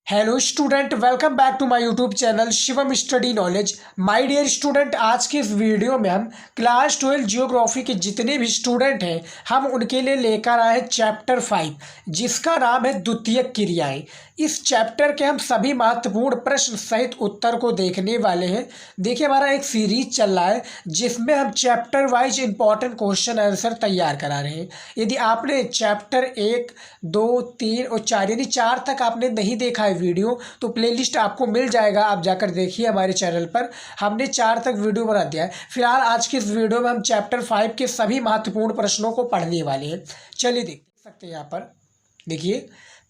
Hello student, welcome back to my YouTube channel Shivam study knowledge. My dear student, आज के इस video में हम क्लास 12 जियोग्राफी के जितने भी स्टूडेंट हैं हम उनके लिए लेकर आए हैं चैप्टर 5, जिसका नाम है द्वितीयक क्रियाएं। इस चैप्टर के हम सभी महत्वपूर्ण प्रश्न सहित उत्तर को देखने वाले हैं। देखिए, हमारा एक सीरीज चल रहा है जिसमें हम chapter wise important question answer तैयार करा रहे हैं। यदि आपने चैप्टर 1, 2, 3 और 4 यानी 4 तक आपने नहीं देखा है वीडियो, तो प्लेलिस्ट आपको मिल जाएगा, आप जाकर देखिए हमारे चैनल पर। हमने 4 तक वीडियो बना दिया है। फिलहाल आज की इस वीडियो में हम चैप्टर 5 के सभी महत्वपूर्ण प्रश्नों को पढ़ने वाले हैं। चलिए देख सकते हैं यहाँ पर। देखिए,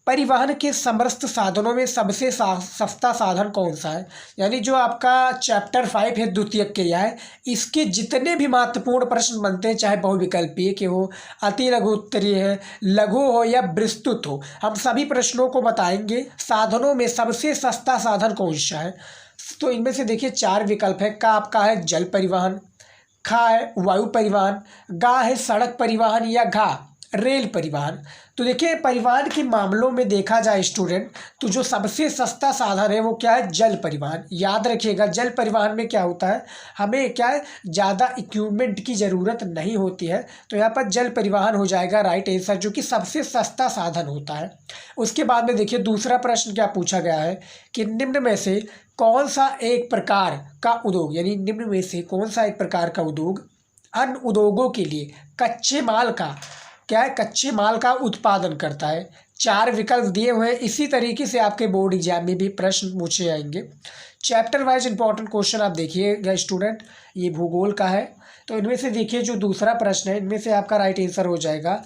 परिवहन के समस्त साधनों में सबसे सस्ता साधन कौन सा है। यानी जो आपका चैप्टर 5 है द्वितीयक क्रिया है, इसके जितने भी महत्वपूर्ण प्रश्न बनते हैं, चाहे बहुविकल्पीय के हो, अति लघु उत्तरीय है, लघु हो या विस्तृत हो, हम सभी प्रश्नों को बताएंगे। साधनों में सबसे सस्ता साधन कौन सा है, तो इनमें से देखिए 4 विकल्प है। का आपका है जल परिवहन, खा है वायु परिवहन, गा है सड़क परिवहन, या घा रेल परिवहन। तो देखिए, परिवहन के मामलों में देखा जाए स्टूडेंट, तो जो सबसे सस्ता साधन है वो क्या है, जल परिवहन। याद रखिएगा, जल परिवहन में क्या होता है, हमें क्या है, ज़्यादा इक्विपमेंट की ज़रूरत नहीं होती है। तो यहाँ पर जल परिवहन हो जाएगा राइट आंसर, जो कि सबसे सस्ता साधन होता है। उसके बाद में देखिए, दूसरा प्रश्न क्या पूछा गया है कि निम्न में से कौन सा एक प्रकार का उद्योग, यानी निम्न में से कौन सा एक प्रकार का उद्योग अन्य उद्योगों के लिए कच्चे माल का क्या है, कच्चे माल का उत्पादन करता है। 4 विकल्प दिए हुए हैं। इसी तरीके से आपके बोर्ड एग्जाम में भी प्रश्न पूछे जाएंगे। चैप्टर वाइज इंपॉर्टेंट क्वेश्चन आप देखिएगा स्टूडेंट, ये भूगोल का है। तो इनमें से देखिए, जो दूसरा प्रश्न है, इनमें से आपका राइट आंसर हो जाएगा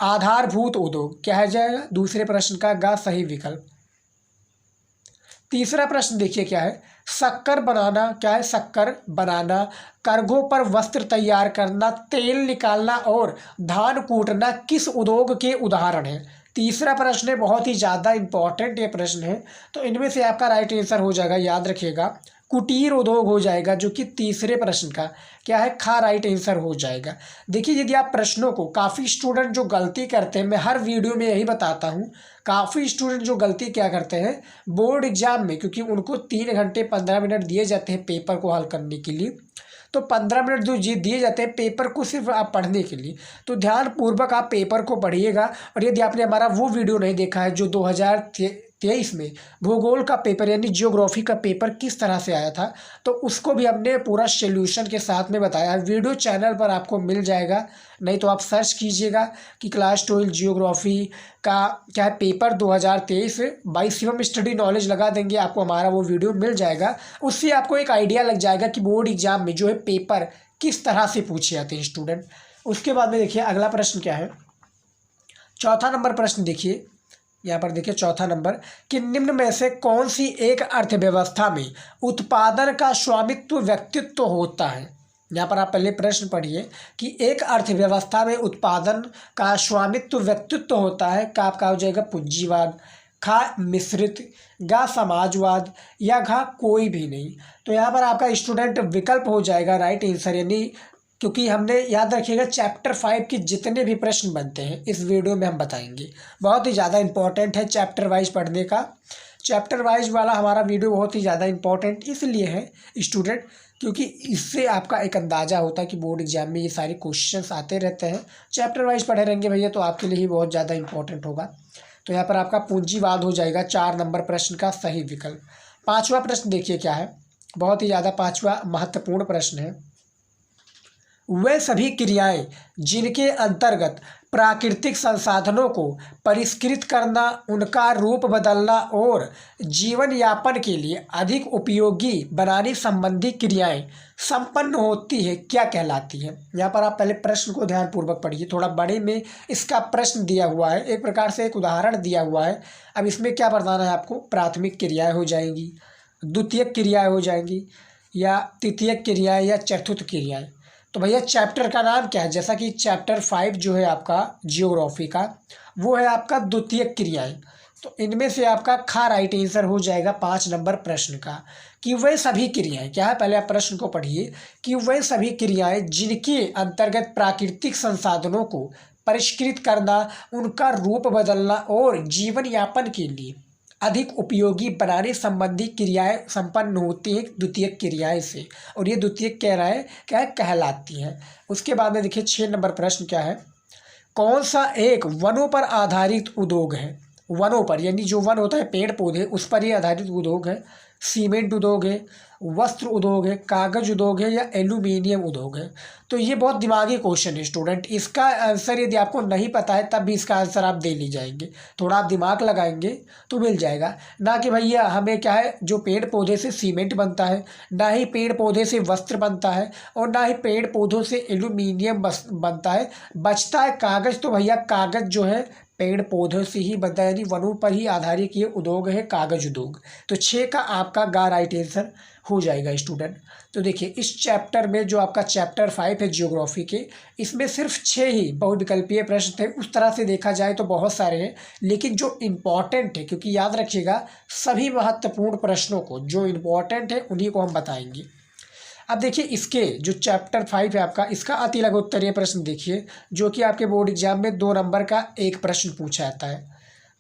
आधारभूत उद्योग। क्या है जाएगा दूसरे प्रश्न का गा सही विकल्प। तीसरा प्रश्न देखिए क्या है, शक्कर बनाना। क्या है, शक्कर बनाना, करघों पर वस्त्र तैयार करना, तेल निकालना और धान कूटना किस उद्योग के उदाहरण हैं। तीसरा प्रश्न है, बहुत ही ज़्यादा इंपॉर्टेंट ये प्रश्न है। तो इनमें से आपका राइट आंसर हो जाएगा, याद रखिएगा, कुटीर उद्योग हो जाएगा, जो कि तीसरे प्रश्न का क्या है, खा राइट आंसर हो जाएगा। देखिए, यदि आप प्रश्नों को, काफ़ी स्टूडेंट जो गलती करते हैं, मैं हर वीडियो में यही बताता हूँ, काफ़ी स्टूडेंट जो गलती क्या करते हैं बोर्ड एग्जाम में, क्योंकि उनको 3 घंटे 15 मिनट दिए जाते हैं पेपर को हल करने के लिए, तो 15 मिनट जो दिए जाते हैं पेपर को सिर्फ आप पढ़ने के लिए, तो ध्यानपूर्वक आप पेपर को पढ़िएगा। और यदि आपने हमारा वो वीडियो नहीं देखा है जो 2023 में भूगोल का पेपर यानी जियोग्राफी का पेपर किस तरह से आया था, तो उसको भी हमने पूरा सोल्यूशन के साथ में बताया है। वीडियो चैनल पर आपको मिल जाएगा, नहीं तो आप सर्च कीजिएगा कि क्लास 12 जियोग्राफी का क्या है paper 2023 by Shivam study knowledge लगा देंगे, आपको हमारा वो वीडियो मिल जाएगा। उससे आपको एक आइडिया लग जाएगा कि बोर्ड एग्जाम में जो है पेपर किस तरह से पूछे जाते हैं स्टूडेंट। उसके बाद में देखिए अगला प्रश्न क्या है, चौथा नंबर प्रश्न देखिए यहाँ पर। देखिए चौथा नंबर कि निम्न में से कौन सी एक अर्थव्यवस्था में उत्पादन का स्वामित्व व्यक्तित्व होता है। यहाँ पर आप पहले प्रश्न पढ़िए कि एक अर्थव्यवस्था में उत्पादन का स्वामित्व व्यक्तित्व होता है। का आपका हो जाएगा पूंजीवाद, खा मिश्रित, गा समाजवाद, या घा कोई भी नहीं। तो यहाँ पर आपका स्टूडेंट विकल्प हो जाएगा राइट आंसर, यानी क्योंकि हमने, याद रखिएगा, चैप्टर 5 के जितने भी प्रश्न बनते हैं इस वीडियो में हम बताएंगे। बहुत ही ज़्यादा इंपॉर्टेंट है चैप्टर वाइज पढ़ने का। चैप्टर वाइज वाला हमारा वीडियो बहुत ही ज़्यादा इंपॉर्टेंट इसलिए है स्टूडेंट, क्योंकि इससे आपका एक अंदाज़ा होता है कि बोर्ड एग्जाम में ये सारे क्वेश्चंस आते रहते हैं। चैप्टर वाइज पढ़े रहेंगे भैया तो आपके लिए ही बहुत ज़्यादा इंपॉर्टेंट होगा। तो यहाँ पर आपका पूंजीवाद हो जाएगा 4 नंबर प्रश्न का सही विकल्प। 5वां प्रश्न देखिए क्या है, बहुत ही ज़्यादा 5वां महत्वपूर्ण प्रश्न है। वे सभी क्रियाएं जिनके अंतर्गत प्राकृतिक संसाधनों को परिष्कृत करना, उनका रूप बदलना और जीवन यापन के लिए अधिक उपयोगी बनाने संबंधी क्रियाएं संपन्न होती है, क्या कहलाती है। यहाँ पर आप पहले प्रश्न को ध्यानपूर्वक पढ़िए, थोड़ा बड़े में इसका प्रश्न दिया हुआ है, एक प्रकार से एक उदाहरण दिया हुआ है। अब इसमें क्या बताना है आपको, प्राथमिक क्रियाएँ हो जाएंगी, द्वितीयक क्रियाएँ हो जाएंगी, या तृतीयक क्रियाएँ, या चतुर्थ क्रियाएँ। तो भैया चैप्टर का नाम क्या है, जैसा कि चैप्टर 5 जो है आपका जियोग्राफी का, वो है आपका द्वितीयक क्रियाएं। तो इनमें से आपका खा राइट आंसर हो जाएगा 5 नंबर प्रश्न का कि वे सभी क्रियाएं क्या है। पहले आप प्रश्न को पढ़िए कि वे सभी क्रियाएं जिनके अंतर्गत प्राकृतिक संसाधनों को परिष्कृत करना, उनका रूप बदलना और जीवन यापन के लिए अधिक उपयोगी बनाने संबंधी क्रियाएं संपन्न होती हैं द्वितीयक क्रियाएं से, और ये द्वितीयक क्रियाएं क्या है कहलाती हैं। उसके बाद में देखिए 6 नंबर प्रश्न क्या है, कौन सा एक वनों पर आधारित उद्योग है। वनों पर यानी जो वन होता है पेड़ पौधे उस पर ही आधारित उद्योग है। सीमेंट उद्योग है, वस्त्र उद्योग है, कागज उद्योग है, या एल्यूमिनियम उद्योग है। तो ये बहुत दिमागी क्वेश्चन है स्टूडेंट, इसका आंसर यदि आपको नहीं पता है तब भी इसका आंसर आप दे ली जाएंगे। थोड़ा आप दिमाग लगाएंगे तो मिल जाएगा, ना कि भैया हमें क्या है जो पेड़ पौधे से सीमेंट बनता है, ना ही पेड़ पौधे से वस्त्र बनता है, और ना ही पेड़ पौधों से एल्यूमिनियम बनता है। बचता है कागज, तो भैया कागज जो है पेड़ पौधों से ही बनता है, यानी वनों पर ही आधारित ये उद्योग है कागज उद्योग। तो 6 का आपका गा राइट आंसर हो जाएगा स्टूडेंट। तो देखिए इस चैप्टर में जो आपका चैप्टर 5 है जियोग्राफी के, इसमें सिर्फ 6 ही बहुविकल्पीय प्रश्न थे। उस तरह से देखा जाए तो बहुत सारे हैं, लेकिन जो इम्पॉर्टेंट है, क्योंकि याद रखिएगा सभी महत्वपूर्ण प्रश्नों को जो इम्पॉर्टेंट है उन्हीं को हम बताएंगे। अब देखिए इसके जो चैप्टर 5 है आपका, इसका अति लघु उत्तरीय प्रश्न देखिए, जो कि आपके बोर्ड एग्जाम में 2 नंबर का एक प्रश्न पूछा जाता है।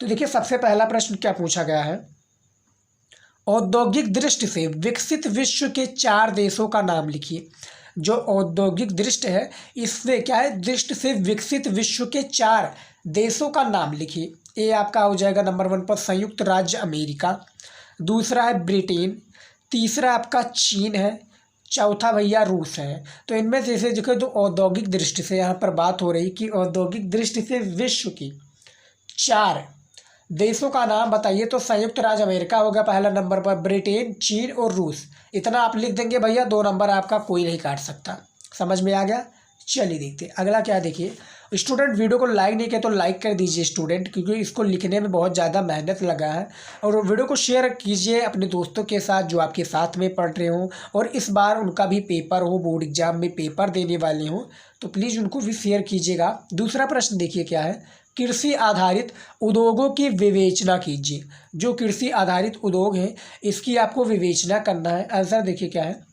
तो देखिए सबसे पहला प्रश्न क्या पूछा गया है, औद्योगिक दृष्टि से विकसित विश्व के 4 देशों का नाम लिखिए। जो औद्योगिक दृष्टि है इससे क्या है, दृष्टि से विकसित विश्व के 4 देशों का नाम लिखिए। ए आपका हो जाएगा नंबर 1 पर संयुक्त राज्य अमेरिका, दूसरा है ब्रिटेन, तीसरा आपका चीन है, चौथा भैया रूस है। तो इनमें से इसे देखो, तो औद्योगिक दृष्टि से यहाँ पर बात हो रही कि औद्योगिक दृष्टि से विश्व की 4 देशों का नाम बताइए। तो संयुक्त राज्य अमेरिका होगा पहला नंबर पर, ब्रिटेन, चीन और रूस। इतना आप लिख देंगे भैया, 2 नंबर आपका कोई नहीं काट सकता। समझ में आ गया। चलिए देखते अगला क्या देखिए। स्टूडेंट वीडियो को लाइक नहीं किया तो लाइक कर दीजिए स्टूडेंट, क्योंकि इसको लिखने में बहुत ज़्यादा मेहनत लगा है। और वीडियो को शेयर कीजिए अपने दोस्तों के साथ जो आपके साथ में पढ़ रहे हों, और इस बार उनका भी पेपर हो, बोर्ड एग्जाम में पेपर देने वाले हों, तो प्लीज़ उनको भी शेयर कीजिएगा। दूसरा प्रश्न देखिए क्या है, कृषि आधारित उद्योगों की विवेचना कीजिए। जो कृषि आधारित उद्योग है इसकी आपको विवेचना करना है। आंसर देखिए क्या है,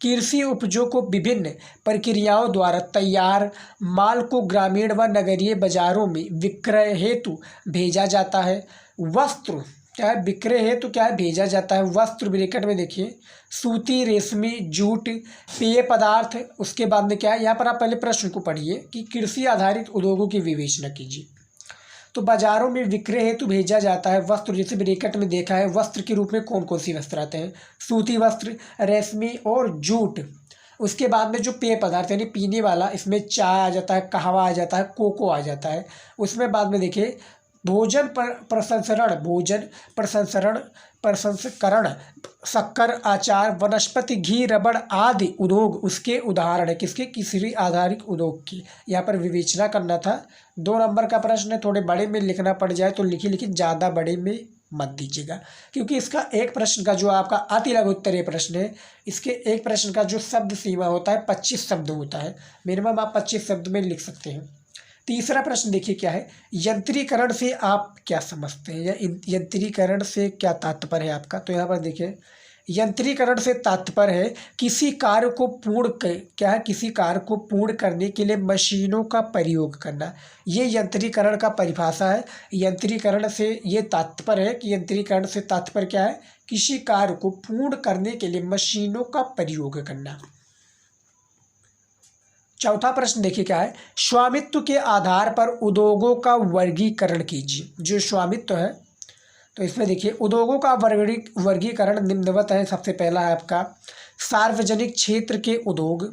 कृषि उपजों को विभिन्न प्रक्रियाओं द्वारा तैयार माल को ग्रामीण व नगरीय बाजारों में विक्रय हेतु भेजा जाता है। वस्त्र क्या है, विक्रय हेतु क्या है भेजा जाता है। वस्त्र ब्रैकेट में देखिए सूती, रेशमी, जूट, पेय पदार्थ। उसके बाद में क्या है, यहाँ पर आप पहले प्रश्न को पढ़िए कि कृषि आधारित उद्योगों की विवेचना कीजिए। तो बाजारों में विक्रय हेतु भेजा जाता है वस्त्र, जैसे ब्रैकेट में देखा है वस्त्र के रूप में कौन कौन सी वस्त्र आते हैं, सूती वस्त्र, रेशमी और जूट। उसके बाद में जो पेय पदार्थ यानी पीने वाला, इसमें चाय आ जाता है, कहवा आ जाता है, कोको आ जाता है। उसमें बाद में देखिए भोजन प्रसंस्करण, शक्कर, आचार, वनस्पति घी, रबड़ आदि उद्योग उसके उदाहरण है। किसके, कृषि आधारित उद्योग की। यहाँ पर विवेचना करना था। 2 नंबर का प्रश्न है, थोड़े बड़े में लिखना पड़ जाए तो लिखिए, लेकिन ज़्यादा बड़े में मत दीजिएगा, क्योंकि इसका एक प्रश्न का जो आपका अति लघु उत्तरीय प्रश्न है, इसके एक प्रश्न का जो शब्द सीमा होता है 25 शब्द होता है। मिनिमम आप 25 शब्द में लिख सकते हैं। तीसरा प्रश्न देखिए क्या है, यंत्रीकरण से आप क्या समझते हैं, या यंत्रीकरण से क्या तात्पर्य है आपका। तो यहाँ पर देखिए यंत्रीकरण से तात्पर्य है किसी कार्य को क्या है, किसी कार्य को पूर्ण करने के लिए मशीनों का प्रयोग करना। ये यंत्रीकरण का परिभाषा है। यंत्रीकरण से ये तात्पर्य है कि यंत्रीकरण से तात्पर्य क्या है, किसी कार्य को पूर्ण करने के लिए मशीनों का प्रयोग करना। चौथा प्रश्न देखिए क्या है, स्वामित्व के आधार पर उद्योगों का वर्गीकरण कीजिए। जो स्वामित्व है, तो इसमें देखिए उद्योगों का वर्गीकरण निम्नवत है। सबसे पहला है आपका सार्वजनिक क्षेत्र के उद्योग,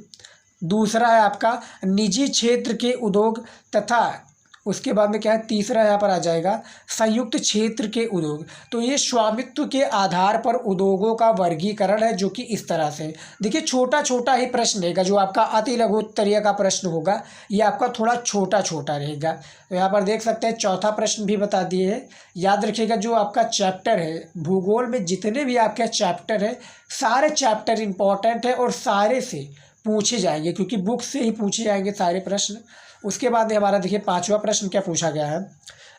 दूसरा है आपका निजी क्षेत्र के उद्योग, तथा उसके बाद में क्या है, तीसरा यहाँ पर आ जाएगा संयुक्त क्षेत्र के उद्योग। तो ये स्वामित्व के आधार पर उद्योगों का वर्गीकरण है, जो कि इस तरह से देखिए छोटा छोटा ही प्रश्न रहेगा। जो आपका अति लघु उत्तरीय का प्रश्न होगा ये आपका थोड़ा छोटा छोटा रहेगा। तो यहाँ पर देख सकते हैं चौथा प्रश्न भी बता दिए है। याद रखिएगा जो आपका चैप्टर है भूगोल में, जितने भी आपके चैप्टर है सारे चैप्टर इंपॉर्टेंट है और सारे से पूछे जाएंगे, क्योंकि बुक से ही पूछे जाएंगे सारे प्रश्न। उसके बाद में हमारा देखिए 5वां प्रश्न क्या पूछा गया है,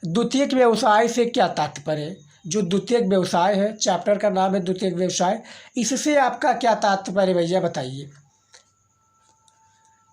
द्वितीयक व्यवसाय से क्या तात्पर्य है। जो द्वितीयक व्यवसाय है, चैप्टर का नाम है द्वितीयक व्यवसाय, इससे आपका क्या तात्पर्य भैया बताइए।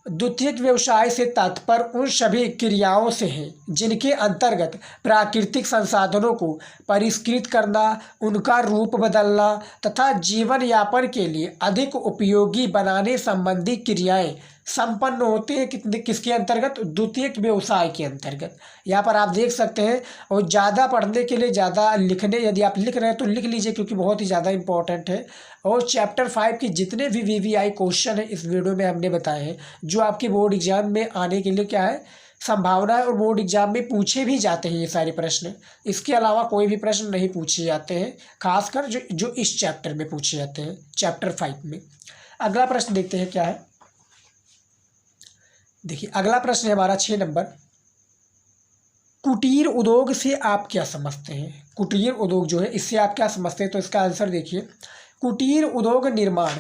द्वितीयक व्यवसाय से तात्पर्य उन सभी क्रियाओं से है जिनके अंतर्गत प्राकृतिक संसाधनों को परिष्कृत करना, उनका रूप बदलना तथा जीवन यापन के लिए अधिक उपयोगी बनाने संबंधी क्रियाएं संपन्न होते हैं किसके अंतर्गत? द्वितीयक व्यवसाय के अंतर्गत। यहाँ पर आप देख सकते हैं। और ज़्यादा पढ़ने के लिए ज़्यादा लिखने, यदि आप लिख रहे हैं तो लिख लीजिए क्योंकि बहुत ही ज़्यादा इंपॉर्टेंट है। और चैप्टर 5 के जितने भी VVI क्वेश्चन है इस वीडियो में हमने बताए हैं जो आपके बोर्ड एग्जाम में आने के लिए क्या है संभावना है, और बोर्ड एग्जाम में पूछे भी जाते हैं ये सारे प्रश्न। इसके अलावा कोई भी प्रश्न नहीं पूछे जाते हैं, खासकर जो इस चैप्टर में पूछे जाते हैं, चैप्टर 5 में। अगला प्रश्न देखते हैं क्या है। देखिए अगला प्रश्न है हमारा 6 नंबर। कुटीर उद्योग से आप क्या समझते हैं? कुटीर उद्योग जो है इससे आप क्या समझते हैं? तो इसका आंसर देखिए, कुटीर उद्योग निर्माण,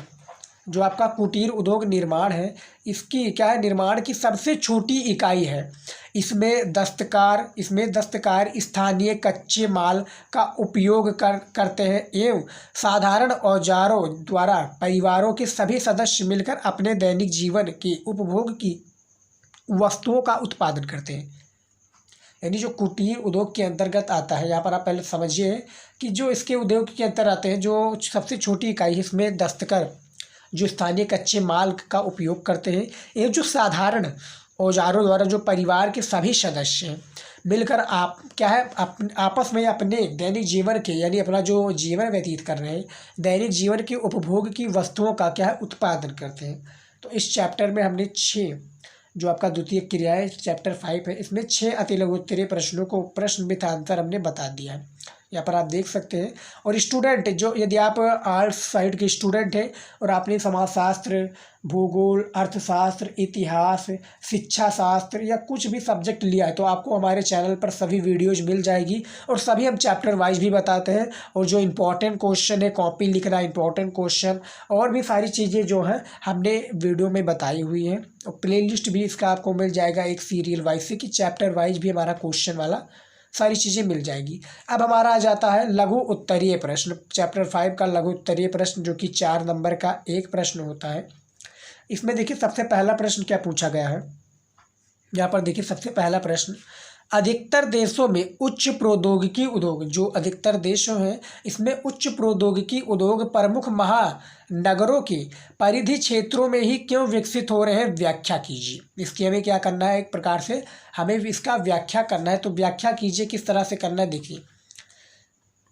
जो आपका कुटीर उद्योग निर्माण है इसकी क्या है, निर्माण की सबसे छोटी इकाई है। इसमें दस्तकार स्थानीय कच्चे माल का उपयोग करते हैं एवं साधारण औजारों द्वारा परिवारों के सभी सदस्य मिलकर अपने दैनिक जीवन के उपभोग की वस्तुओं का उत्पादन करते हैं। यानी जो कुटीर उद्योग के अंतर्गत आता है, यहाँ पर आप पहले समझिए कि जो इसके उद्योग के अंतर आते हैं, जो सबसे छोटी इकाई है इसमें दस्तकार जो स्थानीय कच्चे माल का उपयोग करते हैं, ये जो साधारण औजारों द्वारा जो परिवार के सभी सदस्य हैं मिलकर आप क्या है आपस में अपने दैनिक जीवन के, यानी अपना जो जीवन व्यतीत कर रहे हैं, दैनिक जीवन के उपभोग की वस्तुओं का क्या है उत्पादन करते हैं। तो इस चैप्टर में हमने 6 जो आपका द्वितीय क्रिया है चैप्टर 5 है, इसमें 6 अति लघु उत्तरीय प्रश्नों को प्रश्न विथ आंसर हमने बता दिया है। यहाँ पर आप देख सकते हैं। और स्टूडेंट जो, यदि आप आर्ट्स साइड के स्टूडेंट हैं और आपने समाजशास्त्र, भूगोल, अर्थशास्त्र, इतिहास, शिक्षा शास्त्र या कुछ भी सब्जेक्ट लिया है तो आपको हमारे चैनल पर सभी वीडियोज मिल जाएगी और सभी हम चैप्टर वाइज भी बताते हैं। और जो इम्पोर्टेंट क्वेश्चन है, कॉपी लिखना, इम्पोर्टेंट क्वेश्चन और भी सारी चीज़ें जो हैं हमने वीडियो में बताई हुई हैं। और प्ले लिस्ट भी इसका आपको मिल जाएगा एक सीरियल वाइज से, कि चैप्टर वाइज भी हमारा क्वेश्चन वाला सारी चीज़ें मिल जाएगी। अब हमारा आ जाता है लघु उत्तरीय प्रश्न, चैप्टर 5 का लघु उत्तरीय प्रश्न, जो कि 4 नंबर का एक प्रश्न होता है। इसमें देखिए सबसे पहला प्रश्न क्या पूछा गया है। यहाँ पर देखिए सबसे पहला प्रश्न, अधिकतर देशों में उच्च प्रौद्योगिकी उद्योग, जो अधिकतर देशों हैं इसमें उच्च प्रौद्योगिकी उद्योग प्रमुख महानगरों के परिधि क्षेत्रों में ही क्यों विकसित हो रहे हैं, व्याख्या कीजिए। इसकी हमें क्या करना है, एक प्रकार से हमें इसका व्याख्या करना है। तो व्याख्या कीजिए, किस तरह से करना है देखिए।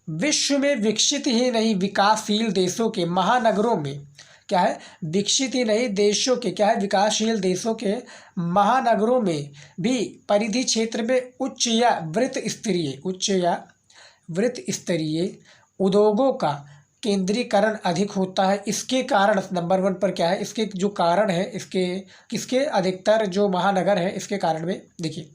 विश्व में विकसित ही नहीं विकासशील देशों के महानगरों में क्या है, विकसित ही नहीं देशों के क्या है, विकासशील देशों के महानगरों में भी परिधि क्षेत्र में उच्च या वृत्त स्तरीय उद्योगों का केंद्रीकरण अधिक होता है। इसके कारण नंबर 1 पर क्या है, इसके जो कारण है, इसके किसके, अधिकतर जो महानगर है इसके कारण में देखिए,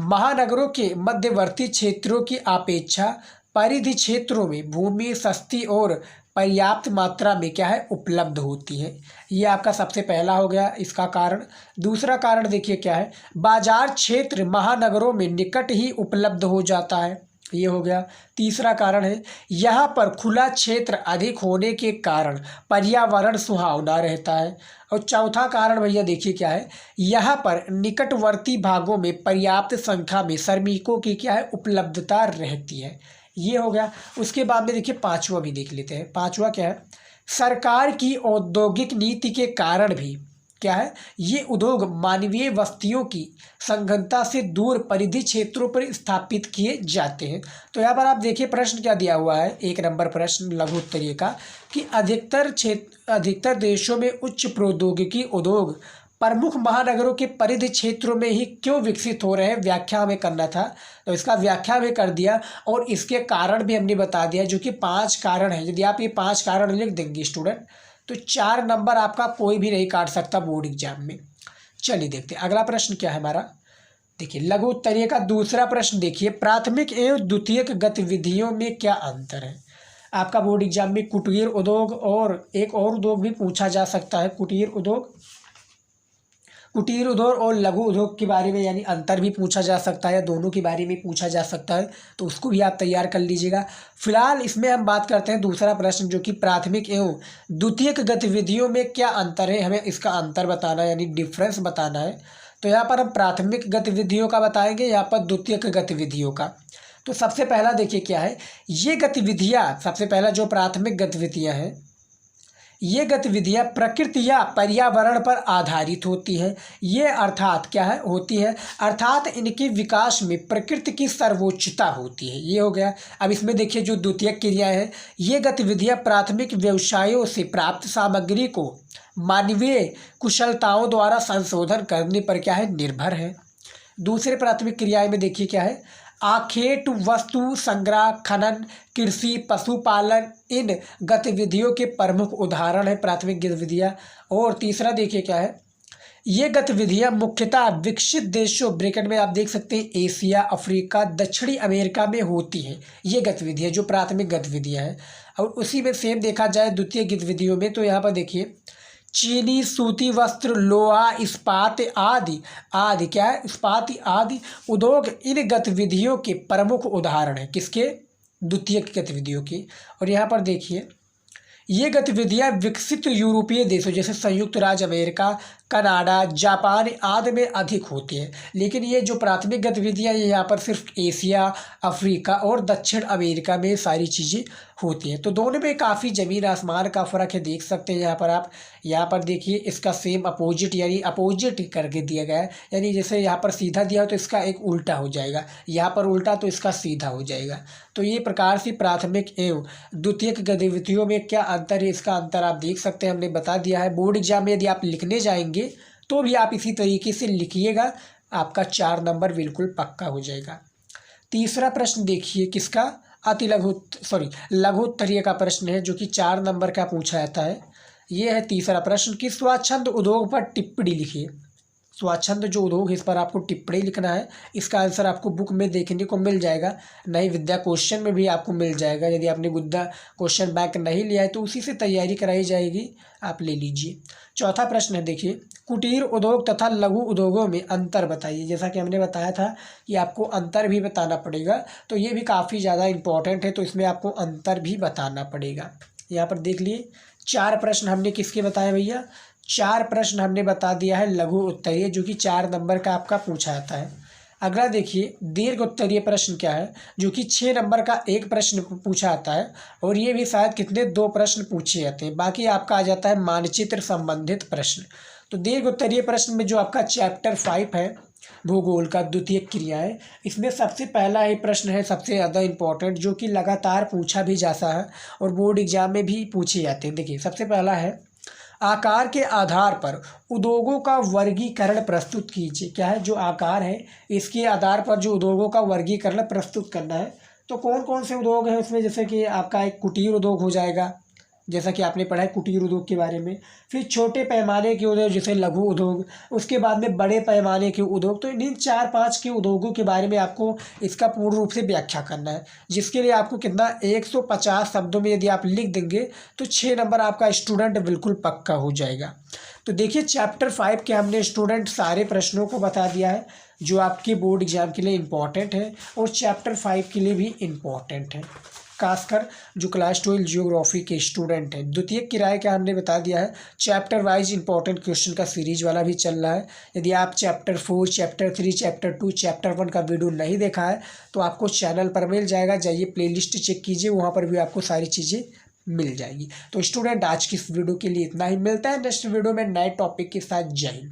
महानगरों के मध्यवर्ती क्षेत्रों की अपेक्षा परिधि क्षेत्रों में भूमि सस्ती और पर्याप्त मात्रा में क्या है उपलब्ध होती है। ये आपका सबसे पहला हो गया इसका कारण। दूसरा कारण देखिए क्या है, बाजार क्षेत्र महानगरों में निकट ही उपलब्ध हो जाता है, ये हो गया। तीसरा कारण है, यहाँ पर खुला क्षेत्र अधिक होने के कारण पर्यावरण सुहावना रहता है। और चौथा कारण भैया देखिए क्या है, यहाँ पर निकटवर्ती भागों में पर्याप्त संख्या में श्रमिकों की क्या है उपलब्धता रहती है, ये हो गया। उसके बाद में देखिए 5वां भी देख लेते हैं। 5वां क्या है, सरकार की औद्योगिक नीति के कारण भी क्या है, ये उद्योग मानवीय बस्तियों की संघनता से दूर परिधि क्षेत्रों पर स्थापित किए जाते हैं। तो यहाँ पर आप देखिए प्रश्न क्या दिया हुआ है, 1 नंबर प्रश्न लघु उत्तरीय का, कि अधिकतर देशों में उच्च प्रौद्योगिकी उद्योग प्रमुख महानगरों के परिधि क्षेत्रों में ही क्यों विकसित हो रहे हैं, व्याख्या हमें करना था। तो इसका व्याख्या भी कर दिया और इसके कारण भी हमने बता दिया, जो कि 5 कारण हैं। यदि आप ये 5 कारण लिख देंगे स्टूडेंट तो 4 नंबर आपका कोई भी नहीं काट सकता बोर्ड एग्जाम में। चलिए देखते हैं अगला प्रश्न क्या है हमारा। देखिए लघु उत्तरीय का दूसरा प्रश्न देखिए, प्राथमिक एवं द्वितीयक गतिविधियों में क्या अंतर है। आपका बोर्ड एग्जाम में कुटीर उद्योग और एक और उद्योग भी पूछा जा सकता है, कुटीर उद्योग कुटीर उद्योग और लघु उद्योग के बारे में यानी अंतर भी पूछा जा सकता है, दोनों के बारे में पूछा जा सकता है, तो उसको भी आप तैयार कर लीजिएगा। फिलहाल इसमें हम बात करते हैं दूसरा प्रश्न, जो कि प्राथमिक एवं द्वितीयक गतिविधियों में क्या अंतर है, हमें इसका अंतर बताना है यानी डिफरेंस बताना है। तो यहाँ पर हम प्राथमिक गतिविधियों का बताएंगे, यहाँ पर द्वितीयक गतिविधियों का। तो सबसे पहला देखिए क्या है, ये गतिविधियाँ, सबसे पहला जो प्राथमिक गतिविधियाँ हैं, ये गतिविधियाँ प्रकृति या पर्यावरण पर आधारित होती हैं। ये अर्थात क्या है होती है, अर्थात इनके विकास में प्रकृति की सर्वोच्चता होती है। ये हो गया। अब इसमें देखिए जो द्वितीयक क्रियाएं हैं, ये गतिविधियाँ प्राथमिक व्यवसायों से प्राप्त सामग्री को मानवीय कुशलताओं द्वारा संशोधन करने पर क्या है निर्भर है। दूसरे प्राथमिक क्रियाएं में देखिए क्या है, आखेट वस्तु संग्रह, खनन, कृषि, पशुपालन, इन गतिविधियों के प्रमुख उदाहरण है प्राथमिक गतिविधियाँ। और तीसरा देखिए क्या है, ये गतिविधियाँ मुख्यतः विकसित देशों, ब्रैकेट में आप देख सकते हैं एशिया, अफ्रीका, दक्षिणी अमेरिका में होती हैं। ये गतिविधियाँ जो प्राथमिक गतिविधियाँ हैं। और उसी में सेम देखा जाए द्वितीय गतिविधियों में, तो यहाँ पर देखिए चीनी, सूती वस्त्र, लोहा, इस्पात आदि आदि क्या है, इस्पात आदि उद्योग इन गतिविधियों के प्रमुख उदाहरण हैं। किसके? द्वितीयक गतिविधियों की। और यहाँ पर देखिए ये गतिविधियाँ विकसित यूरोपीय देशों जैसे संयुक्त राज्य अमेरिका, कनाडा, जापान आदि में अधिक होती हैं। लेकिन ये जो प्राथमिक गतिविधियाँ ये यहाँ पर सिर्फ एशिया, अफ्रीका और दक्षिण अमेरिका में सारी चीज़ें होती हैं। तो दोनों में काफ़ी ज़मीन आसमान का फ़र्क है, देख सकते हैं यहाँ पर आप। यहाँ पर देखिए इसका सेम अपोजिट यानी अपोजिट करके दिया गया है, यानी जैसे यहाँ पर सीधा दिया हो तो इसका एक उल्टा हो जाएगा, यहाँ पर उल्टा तो इसका सीधा हो जाएगा। तो ये प्रकार से प्राथमिक एवं द्वितीयक गतिविधियों में क्या अंतर है, इसका अंतर आप देख सकते हैं, हमने बता दिया है। बोर्ड एग्जाम में यदि आप लिखने जाएंगे तो भी आप इसी तरीके से लिखिएगा, आपका 4 नंबर बिल्कुल पक्का हो जाएगा। तीसरा प्रश्न देखिए किसका, लघु उत्तरीय का प्रश्न है, जो कि 4 नंबर का पूछा जाता है। ये है तीसरा प्रश्न कि स्वच्छंद उद्योग पर टिप्पणी लिखिए। स्वच्छंद जो उद्योग है इस पर आपको टिप्पणी लिखना है। इसका आंसर आपको बुक में देखने को मिल जाएगा, नई विद्या क्वेश्चन में भी आपको मिल जाएगा। यदि आपने विद्या क्वेश्चन बैंक नहीं लिया है तो उसी से तैयारी कराई जाएगी, आप ले लीजिए। चौथा प्रश्न है देखिए, कुटीर उद्योग तथा लघु उद्योगों में अंतर बताइए। जैसा कि हमने बताया था कि आपको अंतर भी बताना पड़ेगा, तो ये भी काफ़ी ज़्यादा इंपॉर्टेंट है, तो इसमें आपको अंतर भी बताना पड़ेगा। यहाँ पर देख लिए 4 प्रश्न हमने किसके बताए भैया, 4 प्रश्न हमने बता दिया है लघु उत्तरीय, जो कि 4 नंबर का आपका पूछा जाता है। अगला देखिए दीर्घ उत्तरीय प्रश्न क्या है, जो कि 6 नंबर का एक प्रश्न पूछा जाता है, और ये भी शायद कितने 2 प्रश्न पूछे जाते हैं। बाकी आपका आ जाता है मानचित्र संबंधित प्रश्न। तो दीर्घ उत्तरीय प्रश्न में जो आपका चैप्टर 5 है भूगोल का द्वितीयक क्रियाएं, इसमें सबसे पहला ही प्रश्न है सबसे ज़्यादा इम्पोर्टेंट, जो कि लगातार पूछा भी जाता है और बोर्ड एग्जाम में भी पूछे जाते हैं। देखिए सबसे पहला है, आकार के आधार पर उद्योगों का वर्गीकरण प्रस्तुत कीजिए। क्या है, जो आकार है इसके आधार पर जो उद्योगों का वर्गीकरण प्रस्तुत करना है। तो कौन कौन से उद्योग हैं उसमें, जैसे कि आपका एक कुटीर उद्योग हो जाएगा, जैसा कि आपने पढ़ा है कुटीर उद्योग के बारे में। फिर छोटे पैमाने के उद्योग जैसे लघु उद्योग, उसके बाद में बड़े पैमाने के उद्योग। तो इन 4-5 के उद्योगों के बारे में आपको इसका पूर्ण रूप से व्याख्या करना है, जिसके लिए आपको कितना 150 शब्दों में यदि आप लिख देंगे तो 6 नंबर आपका स्टूडेंट बिल्कुल पक्का हो जाएगा। तो देखिए चैप्टर 5 के हमने स्टूडेंट सारे प्रश्नों को बता दिया है, जो आपके बोर्ड एग्जाम के लिए इम्पॉर्टेंट है और चैप्टर 5 के लिए भी इम्पॉर्टेंट है, खासकर जो क्लास 12 जियोग्राफी के स्टूडेंट हैं। द्वितीयक किराए का हमने बता दिया है, चैप्टर वाइज इंपॉर्टेंट क्वेश्चन का सीरीज वाला भी चल रहा है। यदि आप चैप्टर 4, चैप्टर 3, चैप्टर 2, चैप्टर 1 का वीडियो नहीं देखा है तो आपको चैनल पर मिल जाएगा, जाइए प्लेलिस्ट चेक कीजिए, वहाँ पर भी आपको सारी चीज़ें मिल जाएगी। तो स्टूडेंट आज की इस वीडियो के लिए इतना ही, मिलता है नेक्स्ट वीडियो में नए टॉपिक के साथ। जय हिंद।